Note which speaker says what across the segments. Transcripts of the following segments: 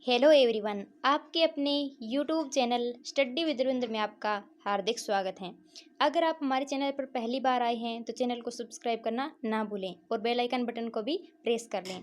Speaker 1: Hello everyone, आपके अपने YouTube channel study with Ravindra में आपका हार्दिक स्वागत है। अगर आप हमारे चैनल पर पहली बार आए हैं तो चैनल को सब्सक्राइब करना ना भूलें और बेल आइकन बटन को भी प्रेस कर लें।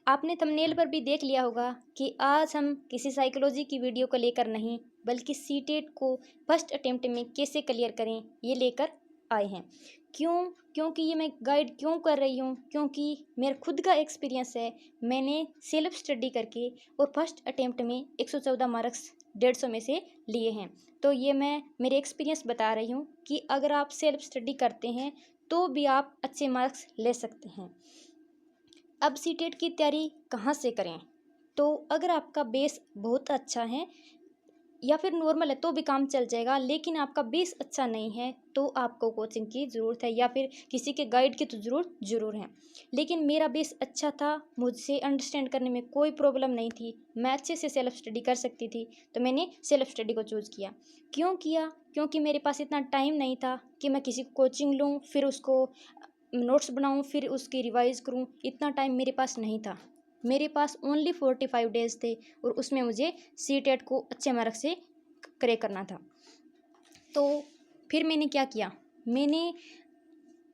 Speaker 1: आपने थंबनेल पर भी देख लिया होगा कि आज हम किसी साइकोलॉजी की वीडियो को लेकर नहीं बल्कि सीटेट को फर्स्ट अटेम्प्ट में कैसे क्लियर करें ये लेकर आए हैं। क्योंकि ये मैं गाइड क्यों कर रही हूँ, क्योंकि मेरा खुद का एक्सपीरियंस है। मैंने सेल्फ स्टडी करके और फर्स्ट अटेम्प्ट में 114 मार्क्स 150 में से लिए हैं। तो ये मैं मेरे एक्सपीरियंस बता रही हूँ कि अगर आप सेल्फ स्टडी करते हैं तो भी आप अच्छे मार्क्स ले सकते हैं। अब सीटेट की तैयारी कहाँ से करें? तो अगर आपका बेस बहुत अच्छा है या फिर नॉर्मल है तो भी काम चल जाएगा, लेकिन आपका बेस अच्छा नहीं है तो आपको कोचिंग की ज़रूरत है या फिर किसी के गाइड की तो ज़रूर है। लेकिन मेरा बेस अच्छा था, मुझसे अंडरस्टैंड करने में कोई प्रॉब्लम नहीं थी, मैं अच्छे से सेल्फ स्टडी कर सकती थी, तो मैंने सेल्फ स्टडी को चूज़ किया। क्यों किया? क्योंकि मेरे पास इतना टाइम नहीं था कि मैं किसी कोचिंग लूँ, फिर उसको नोट्स बनाऊँ, फिर उसकी रिवाइज़ करूँ। इतना टाइम मेरे पास नहीं था। मेरे पास ओनली 45 डेज़ थे और उसमें मुझे सीटेट को अच्छे मार्क्स से क्रैक करना था। तो फिर मैंने क्या किया, मैंने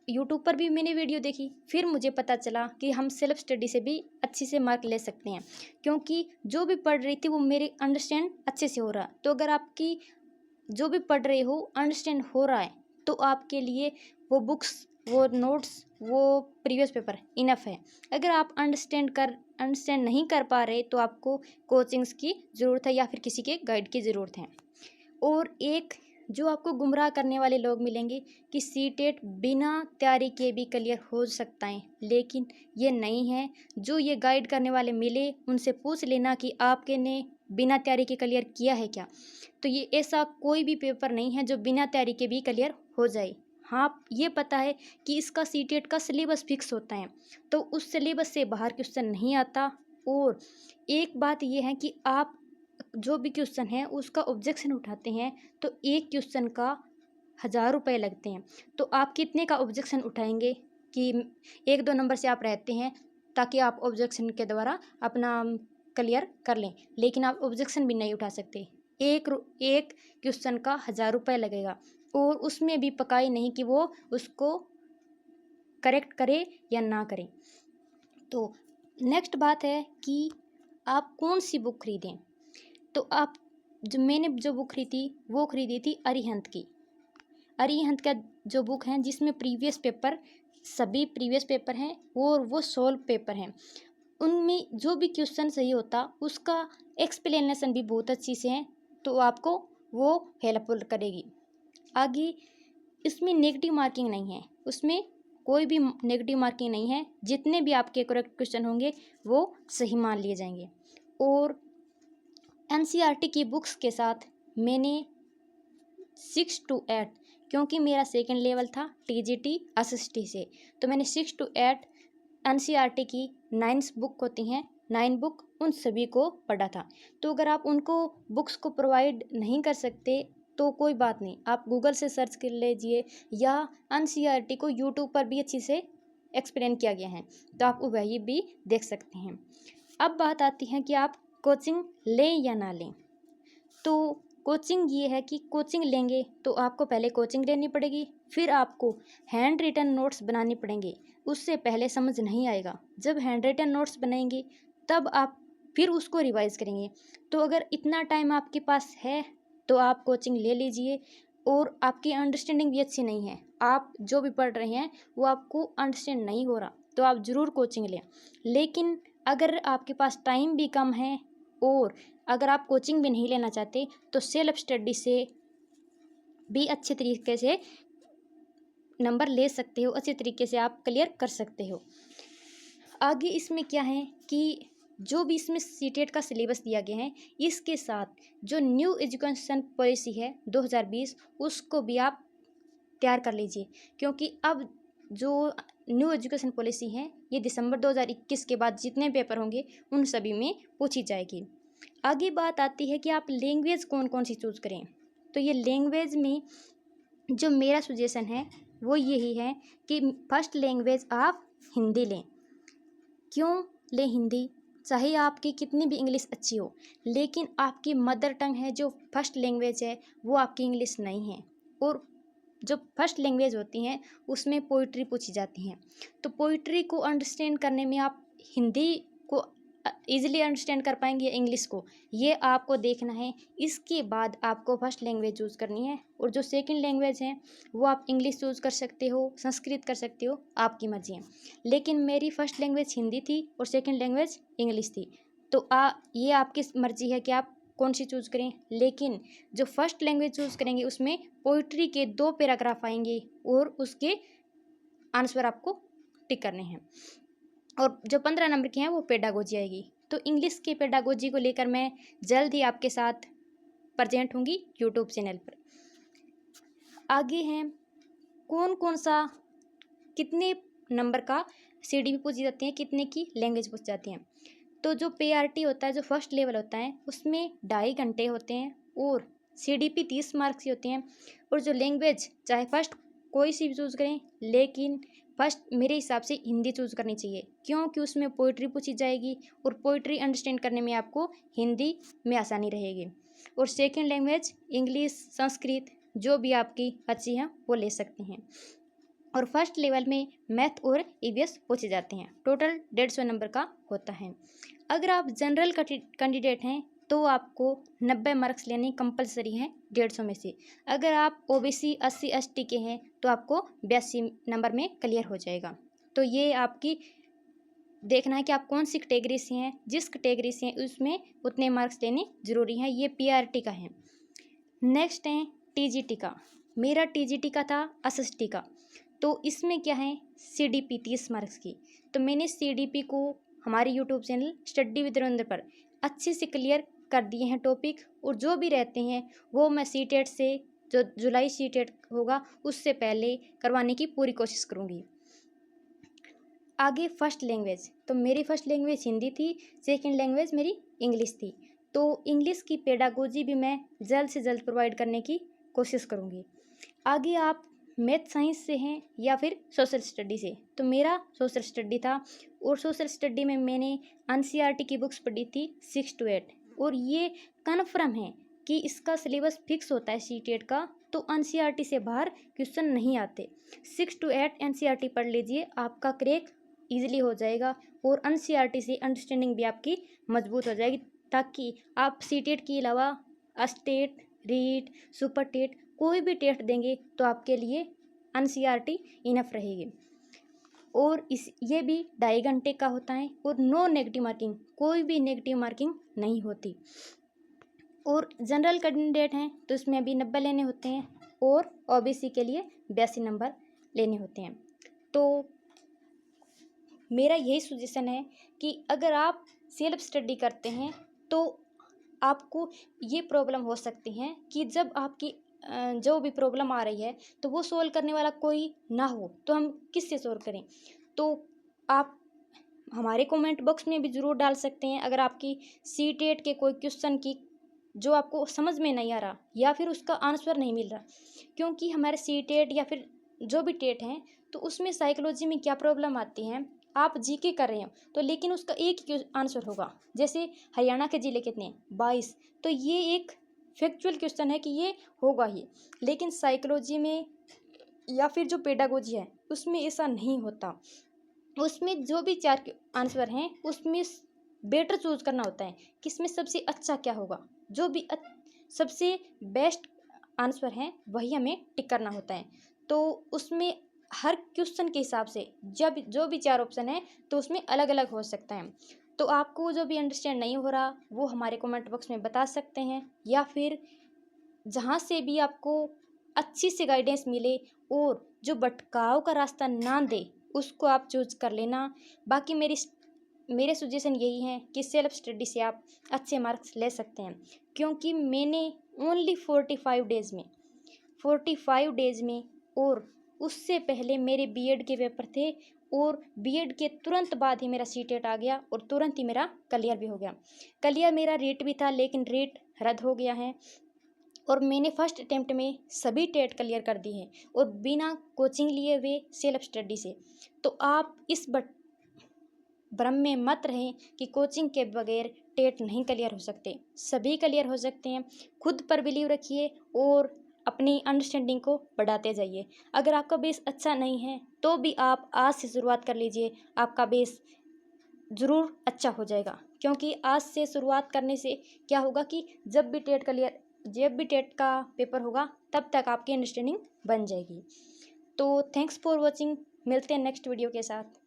Speaker 1: यूट्यूब पर भी मैंने वीडियो देखी, फिर मुझे पता चला कि हम सेल्फ स्टडी से भी अच्छे से मार्क ले सकते हैं, क्योंकि जो भी पढ़ रही थी वो मेरे अंडरस्टैंड अच्छे से हो रहा। तो अगर आपकी जो भी पढ़ रहे हो अंडरस्टैंड हो रहा है तो आपके लिए वो बुक्स, वो नोट्स, वो प्रीवियस पेपर इनफ है। अगर आप अंडरस्टैंड नहीं कर पा रहे तो आपको कोचिंग्स की ज़रूरत है या फिर किसी के गाइड की ज़रूरत है। और एक जो आपको गुमराह करने वाले लोग मिलेंगे कि सीटेट बिना तैयारी के भी क्लियर हो सकता है, लेकिन ये नहीं है। जो ये गाइड करने वाले मिले उनसे पूछ लेना कि आपके ने बिना तैयारी के क्लियर किया है क्या। तो ये ऐसा कोई भी पेपर नहीं है जो बिना तैयारी के भी क्लियर हो जाए। हाँ, ये पता है कि इसका सीटेट का सिलेबस फिक्स होता है, तो उस सिलेबस से बाहर क्वेश्चन नहीं आता। और एक बात ये है कि आप जो भी क्वेश्चन है उसका ऑब्जेक्शन उठाते हैं तो एक क्वेश्चन का 1000 रुपये लगते हैं। तो आप कितने का ऑब्जेक्शन उठाएंगे कि 1-2 नंबर से आप रहते हैं ताकि आप ऑब्जेक्शन के द्वारा अपना क्लियर कर लें, लेकिन आप ऑब्जेक्शन भी नहीं उठा सकते। एक क्वेश्चन का 1000 रुपये लगेगा और उसमें भी पका ही नहीं कि वो उसको करेक्ट करे या ना करे। तो नेक्स्ट बात है कि आप कौन सी बुक खरीदें। तो आप मैंने जो बुक खरीदी थी अरिहंत की। अरिहंत का जो बुक है जिसमें सभी प्रीवियस पेपर हैं और वो सोल्व पेपर हैं। उनमें जो भी क्वेश्चन सही होता उसका एक्सप्लेनेशन भी बहुत अच्छी से है, तो आपको वो हेल्पफुल करेगी। आगे इसमें नेगेटिव मार्किंग नहीं है, उसमें कोई भी नेगेटिव मार्किंग नहीं है। जितने भी आपके करेक्ट क्वेश्चन होंगे वो सही मान लिए जाएंगे। और एनसीईआरटी की बुक्स के साथ मैंने 6 to 8, क्योंकि मेरा सेकंड लेवल था टीजीटी एसएसटी से, तो मैंने 6 to 8 एनसीईआरटी की 9 बुक होती हैं, 9 बुक उन सभी को पढ़ा था। तो अगर आप उनको बुक्स को प्रोवाइड नहीं कर सकते तो कोई बात नहीं, आप गूगल से सर्च कर लीजिए या एनसीईआरटी को यूट्यूब पर भी अच्छी से एक्सप्लेन किया गया है, तो आप वही भी देख सकते हैं। अब बात आती है कि आप कोचिंग लें या ना लें। तो कोचिंग ये है कि कोचिंग लेंगे तो आपको पहले कोचिंग लेनी पड़ेगी, फिर आपको हैंड रिटन नोट्स बनाने पड़ेंगे। उससे पहले समझ नहीं आएगा। जब हैंड रिटन नोट्स बनाएंगे तब आप फिर उसको रिवाइज करेंगे। तो अगर इतना टाइम आपके पास है तो आप कोचिंग ले लीजिए। और आपकी अंडरस्टैंडिंग भी अच्छी नहीं है, आप जो भी पढ़ रहे हैं वो आपको अंडरस्टैंड नहीं हो रहा, तो आप ज़रूर कोचिंग लें। लेकिन अगर आपके पास टाइम भी कम है और अगर आप कोचिंग भी नहीं लेना चाहते तो सेल्फ स्टडी से भी अच्छे तरीके से नंबर ले सकते हो, अच्छे तरीके से आप क्लियर कर सकते हो। आगे इसमें क्या है कि जो भी इसमें सीटेट का सिलेबस दिया गया है, इसके साथ जो न्यू एजुकेशन पॉलिसी है 2020 उसको भी आप तैयार कर लीजिए, क्योंकि अब जो न्यू एजुकेशन पॉलिसी है ये दिसंबर 2021 के बाद जितने पेपर होंगे उन सभी में पूछी जाएगी। आगे बात आती है कि आप लैंग्वेज कौन कौन सी चूज़ करें। तो ये लैंग्वेज में जो मेरा सजेशन है वो यही है कि फर्स्ट लैंग्वेज आप हिंदी लें। क्यों लें हिंदी? चाहे आपकी कितनी भी इंग्लिश अच्छी हो, लेकिन आपकी मदर टंग है, जो फर्स्ट लैंग्वेज है, वो आपकी इंग्लिश नहीं है। और जो फर्स्ट लैंग्वेज होती हैं उसमें पोइट्री पूछी जाती हैं, तो पोइट्री को अंडरस्टैंड करने में आप हिंदी को ईजिली अंडरस्टैंड कर पाएंगे या इंग्लिश को, ये आपको देखना है। इसके बाद आपको फर्स्ट लैंग्वेज चूज़ करनी है, और जो सेकंड लैंग्वेज है वो आप इंग्लिश चूज़ कर सकते हो, संस्कृत कर सकते हो, आपकी मर्जी है। लेकिन मेरी फर्स्ट लैंग्वेज हिंदी थी और सेकंड लैंग्वेज इंग्लिश थी, तो ये आपकी मर्जी है कि आप कौन सी चूज़ करें। लेकिन जो फर्स्ट लैंग्वेज चूज़ करेंगे उसमें पोइट्री के 2 पैराग्राफ आएंगे और उसके आंसर आपको टिक करने हैं, और जो 15 नंबर के हैं वो पेडागोजी आएगी। तो इंग्लिश के पेडागोजी को लेकर मैं जल्द ही आपके साथ प्रेजेंट होंगी यूट्यूब चैनल पर। आगे हैं कौन कौन सा कितने नंबर का CDP पूछी जाती है, कितने की लैंग्वेज पूछ जाती हैं। तो जो PRT होता है, जो फर्स्ट लेवल होता है, उसमें 2.5 घंटे होते हैं और CDP 30 मार्क्स की होती हैं। और जो लैंग्वेज चाहे फर्स्ट कोई सी भी चूज़ करें, लेकिन फर्स्ट मेरे हिसाब से हिंदी चूज़ करनी चाहिए, क्योंकि उसमें पोइट्री पूछी जाएगी और पोइट्री अंडरस्टैंड करने में आपको हिंदी में आसानी रहेगी। और सेकंड लैंग्वेज इंग्लिश, संस्कृत, जो भी आपकी अच्छी हैं वो ले सकते हैं। और फर्स्ट लेवल में मैथ और EVS पूछे जाते हैं। टोटल 150 नंबर का होता है। अगर आप जनरल कैंडिडेट हैं तो आपको 90 मार्क्स लेने कंपलसरी हैं 150 में से। अगर आप OBC SC ST के हैं तो आपको 82 नंबर में क्लियर हो जाएगा। तो ये आपकी देखना है कि आप कौन सी कैटेगरी से हैं, जिस कैटेगरी से हैं उसमें उतने मार्क्स लेने ज़रूरी हैं। ये PRT का है। नेक्स्ट है TGT का। मेरा TGT का था SST का। तो इसमें क्या है, CDP 30 मार्क्स की। तो मैंने CDP को हमारे YouTube channel study with Ravindra पर अच्छे से क्लियर कर दिए हैं टॉपिक, और जो भी रहते हैं वो मैं CTET से, जो जुलाई CTET होगा उससे पहले करवाने की पूरी कोशिश करूँगी। आगे फर्स्ट लैंग्वेज, तो मेरी फर्स्ट लैंग्वेज हिंदी थी, सेकंड लैंग्वेज मेरी इंग्लिश थी। तो इंग्लिश की पेडागोजी भी मैं जल्द से जल्द प्रोवाइड करने की कोशिश करूँगी। आगे आप मैथ साइंस से हैं या फिर सोशल स्टडी से, तो मेरा सोशल स्टडी था, और सोशल स्टडी में मैंने NCERT की बुक्स पढ़ी थी 6 to 8, और ये कन्फर्म है कि इसका सिलेबस फिक्स होता है CTET का, तो NCERT से बाहर क्वेश्चन नहीं आते। 6 to 8 NCERT पढ़ लीजिए, आपका क्रैक ईजिली हो जाएगा, और NCERT से अंडरस्टैंडिंग भी आपकी मजबूत हो जाएगी, ताकि आप CTET के अलावा स्टेट, रीट, सुपर टेट कोई भी टेस्ट देंगे तो आपके लिए NCERT इनफ रहेगी। और ये भी 2.5 घंटे का होता है, और नो नेगेटिव मार्किंग, कोई भी नेगेटिव मार्किंग नहीं होती। और जनरल कैंडिडेट हैं तो इसमें भी 90 लेने होते हैं, और OBC के लिए 82 नंबर लेने होते हैं। तो मेरा यही सजेशन है कि अगर आप सेल्फ स्टडी करते हैं तो आपको ये प्रॉब्लम हो सकती है कि जब आपकी जो भी प्रॉब्लम आ रही है तो वो सोल्व करने वाला कोई ना हो, तो हम किससे सोल्व करें। तो आप हमारे कमेंट बॉक्स में भी ज़रूर डाल सकते हैं, अगर आपकी CTET के कोई क्वेश्चन की जो आपको समझ में नहीं आ रहा या फिर उसका आंसर नहीं मिल रहा, क्योंकि हमारे CTET या फिर जो भी टेट हैं तो उसमें साइकोलॉजी में क्या प्रॉब्लम आती है, आप GK कर रहे हो तो लेकिन उसका एक ही आंसर होगा। जैसे हरियाणा के ज़िले कितने 22, तो ये एक फैक्चुअल क्वेश्चन है कि ये होगा ही, लेकिन साइकोलॉजी में या फिर जो पेडागोजी है उसमें ऐसा नहीं होता। उसमें जो भी 4 आंसर हैं उसमें बेटर चूज करना होता है कि इसमें सबसे अच्छा क्या होगा, जो भी सबसे बेस्ट आंसर है वही हमें टिक करना होता है। तो उसमें हर क्वेश्चन के हिसाब से जब जो भी 4 ऑप्शन है तो उसमें अलग अलग हो सकता है। तो आपको जो भी अंडरस्टैंड नहीं हो रहा वो हमारे कमेंट बॉक्स में बता सकते हैं, या फिर जहाँ से भी आपको अच्छी सी गाइडेंस मिले और जो भटकाव का रास्ता ना दे उसको आप चूज कर लेना। बाकी मेरे सजेशन यही है कि सेल्फ स्टडी से आप अच्छे मार्क्स ले सकते हैं, क्योंकि मैंने ओनली 45 डेज़ में और उससे पहले मेरे BEd के पेपर थे, और BEd के तुरंत बाद ही मेरा CTET आ गया और तुरंत ही मेरा क्लियर भी हो गया। क्लियर मेरा रेट भी था, लेकिन रेट रद्द हो गया है, और मैंने फर्स्ट अटेम्प्ट में सभी टेट क्लियर कर दी है, और बिना कोचिंग लिए हुए सेल्फ स्टडी से। तो आप भ्रम में मत रहें कि कोचिंग के बगैर टेट नहीं क्लियर हो सकते, सभी क्लियर हो सकते हैं। खुद पर बिलीव रखिए और अपनी अंडरस्टैंडिंग को बढ़ाते जाइए। अगर आपका बेस अच्छा नहीं है तो भी आप आज से शुरुआत कर लीजिए, आपका बेस ज़रूर अच्छा हो जाएगा। क्योंकि आज से शुरुआत करने से क्या होगा कि जब भी टेट का पेपर होगा तब तक आपकी अंडरस्टैंडिंग बन जाएगी। तो थैंक्स फॉर वॉचिंग, मिलते हैं नेक्स्ट वीडियो के साथ।